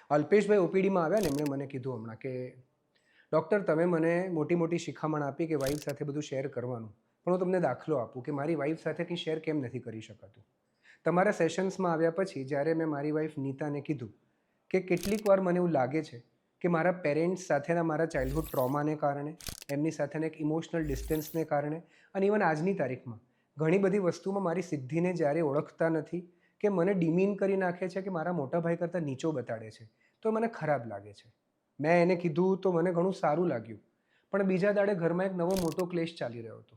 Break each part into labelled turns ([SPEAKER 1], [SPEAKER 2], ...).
[SPEAKER 1] અલ્પેશભાઈ ઓપીડીમાં આવ્યા ને એમણે મને કીધું હમણાં કે ડૉક્ટર તમે મને મોટી મોટી શિખામણ આપી કે વાઈફ સાથે બધું શેર કરવાનું, પણ હું તમને દાખલો આપું કે મારી વાઈફ સાથે કંઈ શેર કેમ નથી કરી શકાતું. તમારા સેશન્સમાં આવ્યા પછી જ્યારે મેં મારી વાઈફ નીતાને કીધું કે કેટલીક વાર મને એવું લાગે છે કે મારા પેરેન્ટ્સ સાથેના મારા ચાઇલ્ડહુડ ટ્રોમાને કારણે, એમની સાથેના એક ઇમોશનલ ડિસ્ટન્સને કારણે અને ઇવન આજની તારીખમાં ઘણી બધી વસ્તુમાં મારી સિદ્ધિને જ્યારે ઓળખતા નથી કે મને ડિમીન કરી નાખે છે કે મારા મોટા ભાઈ કરતાં નીચો બતાડે છે, તો મને ખરાબ લાગે છે. મેં એને કીધું તો મને ઘણું સારું લાગ્યું, પણ બીજા દાડે ઘરમાં એક નવો મોટો ક્લેશ ચાલી રહ્યો હતો.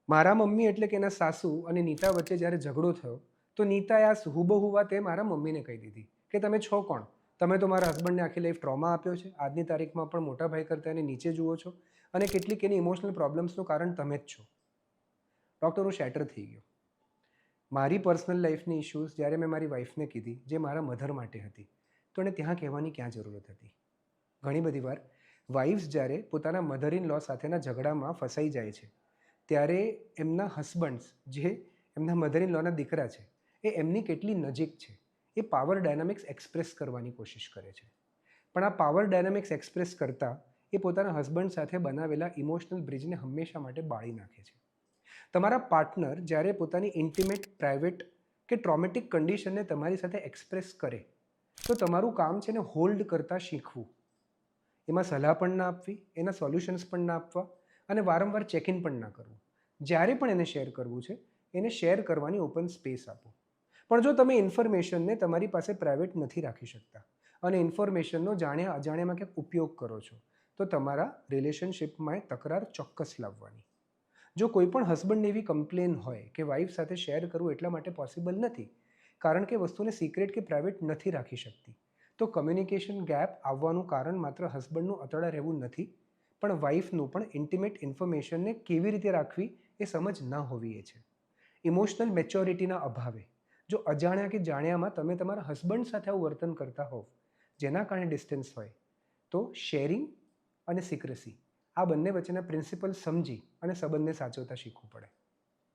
[SPEAKER 1] મારા મમ્મી એટલે કે એના સાસુ અને નીતા વચ્ચે જ્યારે ઝઘડો થયો તો નીતાએ આ હુબહુ વાત મારા મમ્મીને કહી દીધી કે તમે છો કોણ, તમે તો મારા હસબન્ડને આખી લાઈફ ટ્રોમા આપ્યો છે, આજની તારીખમાં પણ મોટા ભાઈ કરતાં એને નીચે જુઓ છો અને કેટલીક એની ઇમોશનલ પ્રોબ્લેમ્સનું કારણ તમે જ છો. ડૉક્ટર, હું શેટર થઈ ગયો. મારી પર્સનલ લાઈફની ઇશ્યુઝ જ્યારે મેં મારી વાઈફને કીધી, જે મારા મધર માટે હતી, તો એને ત્યાં કહેવાની ક્યાં જરૂરત હતી. ઘણી બધી વાર વાઈફ્સ જ્યારે પોતાના મધર ઇન લો સાથેના ઝઘડામાં ફસાઈ જાય છે ત્યારે એમના હસબન્ડ્સ, જે એમના મધર ઇન લોના દીકરા છે, એ એમની કેટલી નજીક છે એ પાવર ડાયનામિક્સ એક્સપ્રેસ કરવાની કોશિશ કરે છે. પણ આ પાવર ડાયનામિક્સ એક્સપ્રેસ કરતાં એ પોતાના હસબન્ડ સાથે બનાવેલા ઇમોશનલ બ્રિજને હંમેશા માટે બાળી નાખે છે. તમારા પાર્ટનર જ્યારે પોતાની ઇન્ટિમેટ, પ્રાઇવેટ કે ટ્રોમેટિક કન્ડિશનને તમારી સાથે એક્સપ્રેસ કરે તો તમારું કામ છે એને હોલ્ડ કરતાં શીખવું, એમાં સલાહ પણ ના આપવી, એના સોલ્યુશન્સ પણ ના આપવા અને વારંવાર ચેક ઇન પણ ના કરવું. જ્યારે પણ એને શેર કરવું છે એને શેર કરવાની ઓપન સ્પેસ આપો. પણ જો તમે ઇન્ફોર્મેશનને તમારી પાસે પ્રાઇવેટ નથી રાખી શકતા અને ઇન્ફોર્મેશનનો જાણ્યા અજાણ્યામાં ક્યાંક ઉપયોગ કરો છો, તો તમારા રિલેશનશિપમાં તકરાર ચોક્કસ લાવવાની. જો કોઈ પણ હસબન્ડને એવી કમ્પ્લેન હોય કે વાઈફ સાથે શેર કરવું એટલા માટે પોસિબલ નથી કારણ કે વસ્તુને સિક્રેટ કે પ્રાઇવેટ નથી રાખી શકતી, તો કમ્યુનિકેશન ગેપ આવવાનું કારણ માત્ર હસબન્ડનું અતડા રહેવું નથી, પણ વાઈફનું પણ ઇન્ટિમેટ ઇન્ફોર્મેશનને કેવી રીતે રાખવી એ સમજ ન હોવી એ છે. ઇમોશનલ મેચ્યોરિટીના અભાવે જો અજાણ્યા કે જાણ્યામાં તમે તમારા હસબન્ડ સાથે આવું વર્તન કરતા હોવ જેના કારણે ડિસ્ટન્સ હોય, તો શેરિંગ અને સિક્રેસી આ બંને વચ્ચેના પ્રિન્સિપલ સમજી અને સંબંધને સાચવતા શીખવું પડે.